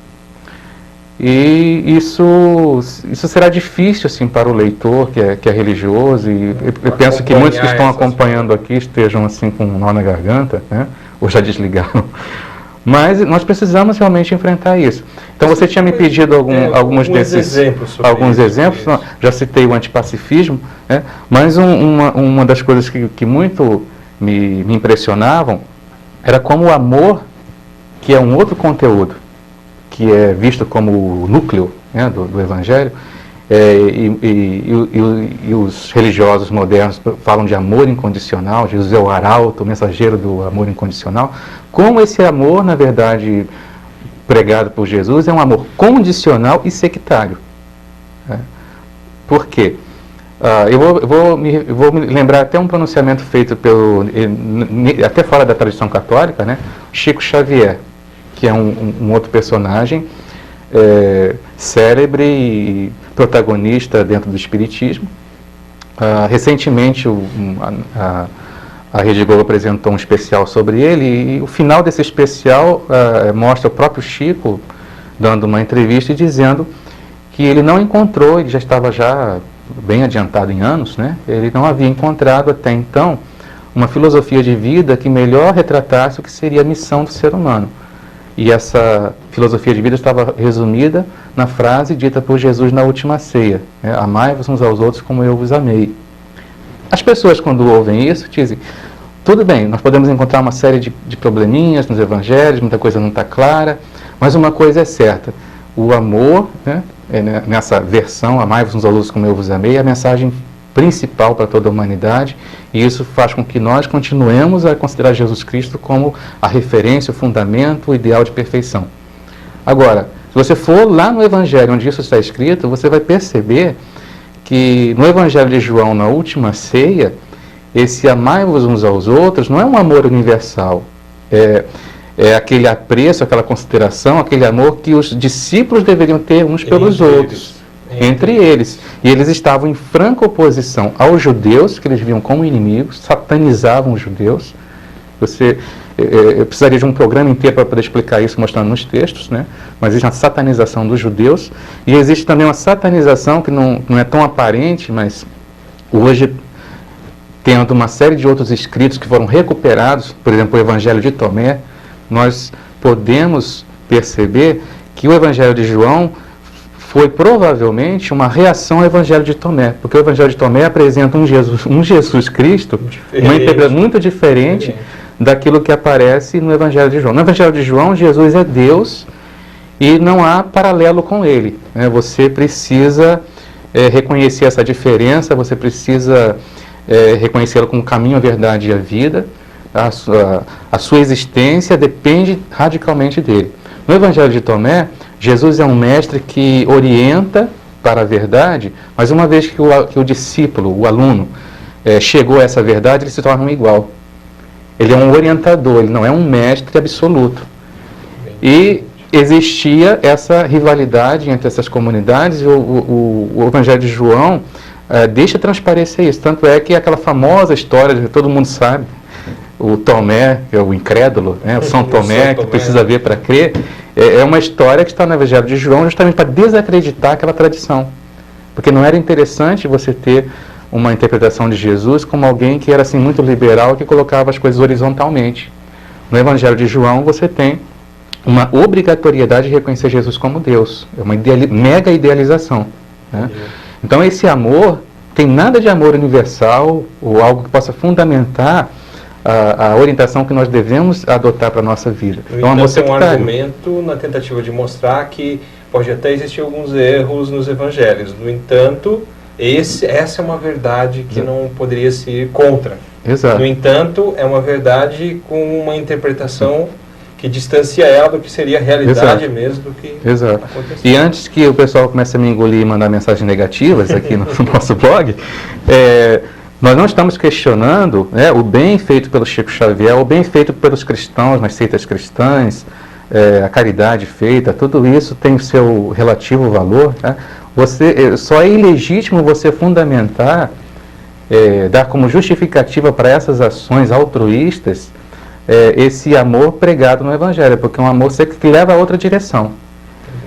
E isso será difícil assim, para o leitor que é religioso, e eu penso que muitos que estão acompanhando aqui estejam assim, com um nó na garganta, né, ou já desligaram. Mas nós precisamos realmente enfrentar isso. Então você tinha me pedido alguns desses exemplos. Não, já citei o antipacifismo, né, mas uma das coisas que muito me impressionavam era como o amor, que é um outro conteúdo, que é visto como o núcleo, né, do Evangelho, e os religiosos modernos falam de amor incondicional. Jesus é o arauto, o mensageiro do amor incondicional. Como esse amor, na verdade, pregado por Jesus, é um amor condicional e sectário. Né? Por quê? Eu vou me lembrar até um pronunciamento feito até fora da tradição católica, né? Chico Xavier, que é um outro personagem célebre e protagonista dentro do Espiritismo. Recentemente a Rede Globo apresentou um especial sobre ele, e o final desse especial mostra o próprio Chico dando uma entrevista e dizendo que ele não encontrou, ele já estava bem adiantado em anos, né? Ele não havia encontrado até então uma filosofia de vida que melhor retratasse o que seria a missão do ser humano. E essa filosofia de vida estava resumida na frase dita por Jesus na última ceia, né? Amai-vos uns aos outros como eu vos amei. As pessoas, quando ouvem isso, dizem, tudo bem, nós podemos encontrar uma série de probleminhas nos evangelhos, muita coisa não está clara, mas uma coisa é certa, o amor, né, nessa versão, amai-vos uns aos outros como eu vos amei, é a mensagem principal para toda a humanidade, e isso faz com que nós continuemos a considerar Jesus Cristo como a referência, o fundamento, o ideal de perfeição. Agora, se você for lá no Evangelho onde isso está escrito, você vai perceber que no Evangelho de João, na última ceia, esse amai-vos uns aos outros não é um amor universal, é aquele apreço, aquela consideração, aquele amor que os discípulos deveriam ter uns pelos outros. Entre eles. E eles estavam em franca oposição aos judeus, que eles viam como inimigos, satanizavam os judeus. Eu precisaria de um programa inteiro para poder explicar isso, mostrando nos textos, né? Mas existe uma satanização dos judeus, e existe também uma satanização que não é tão aparente, mas hoje, tendo uma série de outros escritos que foram recuperados, por exemplo, o Evangelho de Tomé, nós podemos perceber que o Evangelho de João foi provavelmente uma reação ao Evangelho de Tomé, porque o Evangelho de Tomé apresenta um Jesus Cristo, uma interpretação muito diferente daquilo que aparece no Evangelho de João. No Evangelho de João, Jesus é Deus e não há paralelo com ele, né? Você precisa reconhecer essa diferença, você precisa reconhecê-lo como o caminho, a verdade e a vida. A sua existência depende radicalmente dele. No Evangelho de Tomé, Jesus é um mestre que orienta para a verdade, mas uma vez que o discípulo, o aluno, chegou a essa verdade, ele se torna um igual. Ele é um orientador, ele não é um mestre absoluto. E existia essa rivalidade entre essas comunidades, e o Evangelho de João deixa transparecer isso. Tanto é que aquela famosa história, que todo mundo sabe, o Tomé, que é o incrédulo, né? O São Tomé, que precisa ver para crer, é uma história que está no Evangelho de João justamente para desacreditar aquela tradição. Porque não era interessante você ter uma interpretação de Jesus como alguém que era assim muito liberal, que colocava as coisas horizontalmente. No Evangelho de João você tem uma obrigatoriedade de reconhecer Jesus como Deus. É uma mega idealização, né? Então esse amor tem nada de amor universal ou algo que possa fundamentar a orientação que nós devemos adotar para a nossa vida. No entanto, é um argumento na tentativa de mostrar que pode até existir alguns erros nos evangelhos. No entanto, essa é uma verdade que não poderia se ir contra. Exato. No entanto, é uma verdade com uma interpretação que distancia ela do que seria a realidade mesmo do que aconteceu. E antes que o pessoal comece a me engolir e mandar mensagens negativas aqui no nosso blog, nós não estamos questionando o bem feito pelo Chico Xavier, o bem feito pelos cristãos nas seitas cristãs, a caridade feita, tudo isso tem seu relativo valor. Né? Só é ilegítimo você fundamentar, dar como justificativa para essas ações altruístas esse amor pregado no Evangelho, porque é um amor que leva a outra direção.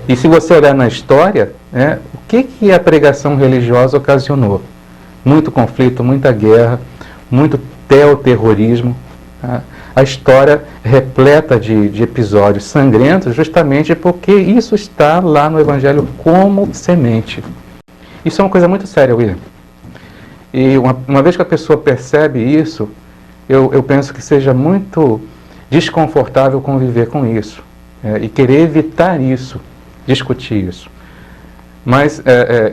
E se você olhar na história, o que a pregação religiosa ocasionou? Muito conflito, muita guerra, muito teoterrorismo. Tá? A história repleta de episódios sangrentos justamente porque isso está lá no Evangelho como semente. Isso é uma coisa muito séria, William. E uma vez que a pessoa percebe isso, eu penso que seja muito desconfortável conviver com isso. E querer evitar isso, discutir isso. Mas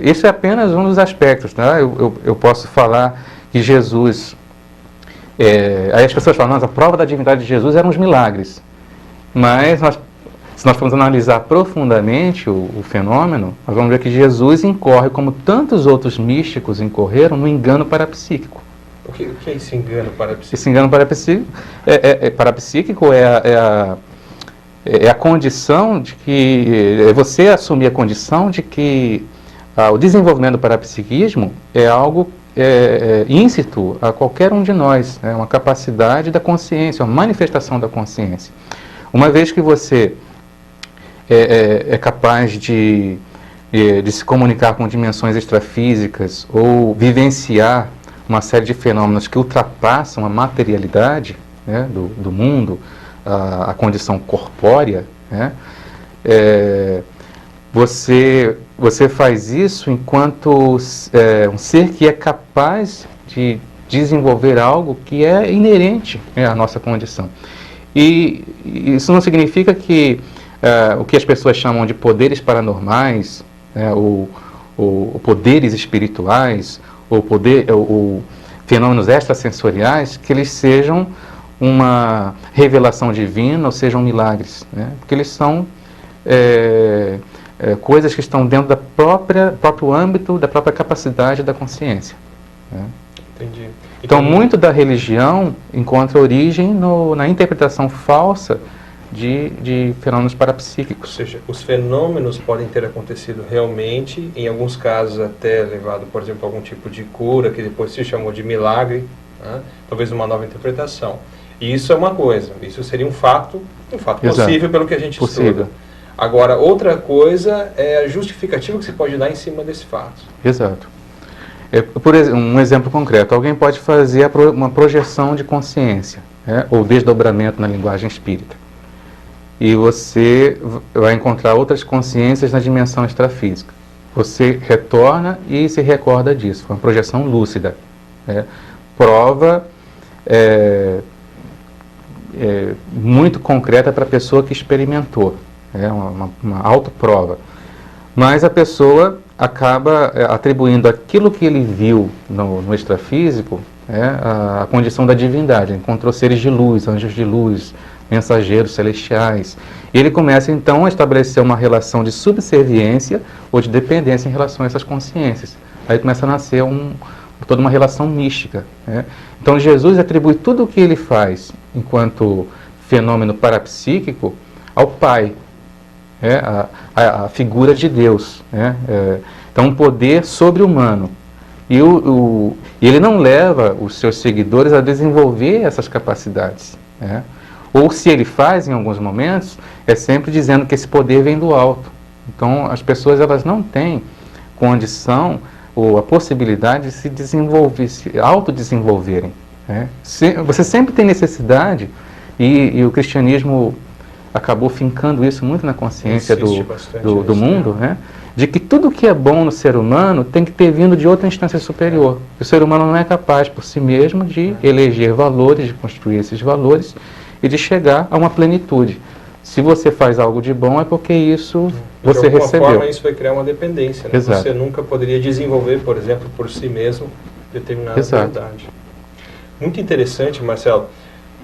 esse é apenas um dos aspectos. Tá? Eu posso falar que Jesus... aí as pessoas falam, a prova da divindade de Jesus eram os milagres. Mas se nós formos analisar profundamente o fenômeno, nós vamos ver que Jesus incorre, como tantos outros místicos incorreram, no engano parapsíquico. O que é esse engano parapsíquico? Esse engano parapsíquico é a condição de que... você assumir a condição de que o desenvolvimento do parapsiquismo é algo íncito a qualquer um de nós. É uma capacidade da consciência, uma manifestação da consciência. Uma vez que você é capaz de se comunicar com dimensões extrafísicas ou vivenciar uma série de fenômenos que ultrapassam a materialidade do mundo, a condição corpórea, você faz isso enquanto um ser que é capaz de desenvolver algo que é inerente à nossa condição. E isso não significa que o que as pessoas chamam de poderes paranormais, ou poderes espirituais, ou fenômenos extrasensoriais, que eles sejam uma revelação divina ou sejam milagres, porque eles são coisas que estão dentro do próprio âmbito, da própria capacidade da consciência. Entendi. Então, muito da religião encontra origem na interpretação falsa de fenômenos parapsíquicos. Ou seja, os fenômenos podem ter acontecido realmente, em alguns casos até levado, por exemplo, a algum tipo de cura, que depois se chamou de milagre, talvez uma nova interpretação. E isso é uma coisa, isso seria um fato possível pelo que a gente estuda. Agora, outra coisa é a justificativa que se pode dar em cima desse fato. Exato. Por exemplo, um exemplo concreto, alguém pode fazer uma projeção de consciência, ou desdobramento na linguagem espírita. E você vai encontrar outras consciências na dimensão extrafísica. Você retorna e se recorda disso. Foi uma projeção lúcida. Prova muito concreta para a pessoa que experimentou. Uma autoprova. Mas a pessoa acaba atribuindo aquilo que ele viu no extrafísico a condição da divindade. Encontrou seres de luz, anjos de luz, mensageiros celestiais. E ele começa então a estabelecer uma relação de subserviência ou de dependência em relação a essas consciências. Aí começa a nascer toda uma relação mística. Então Jesus atribui tudo o que ele faz enquanto fenômeno parapsíquico ao Pai, a figura de Deus. Então um poder sobre-humano. E ele não leva os seus seguidores a desenvolver essas capacidades. Ou se ele faz em alguns momentos, é sempre dizendo que esse poder vem do alto. Então as pessoas elas não têm condição ou a possibilidade de se desenvolver, se autodesenvolverem. Você sempre tem necessidade, e o cristianismo acabou fincando isso muito na consciência Insiste bastante do nisso, mundo, né? De que tudo que é bom no ser humano tem que ter vindo de outra instância superior. O ser humano não é capaz por si mesmo de eleger valores, de construir esses valores e de chegar a uma plenitude. Se você faz algo de bom é porque isso você de alguma recebeu. forma isso vai criar uma dependência, né? Exato. Você nunca poderia desenvolver, por exemplo, por si mesmo determinada Exato. habilidade. Muito interessante, Marcelo.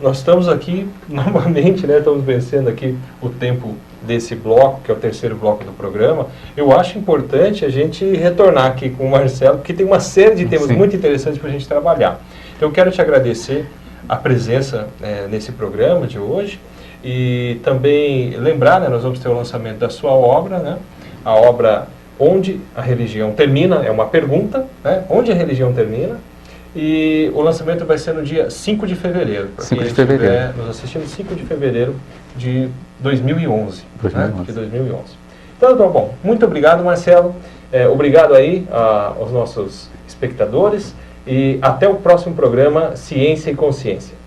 Nós estamos aqui novamente, né? Estamos vencendo aqui o tempo desse bloco, que é o terceiro bloco do programa. Eu acho importante a gente retornar aqui com o Marcelo, porque tem uma série de temas muito interessantes para a gente trabalhar. Então eu quero te agradecer a presença nesse programa de hoje e também lembrar, né, nós vamos ter o lançamento da sua obra, né, a obra Onde a Religião Termina, é uma pergunta, né, onde a religião termina, e o lançamento vai ser no dia 5 de fevereiro. 5 de fevereiro. Estiver nos assistindo 5 de fevereiro de 2011. 2011. Né, de 2011. Então, tá bom. Muito obrigado, Marcelo. Obrigado aí aos nossos espectadores e até o próximo programa Ciência e Consciência.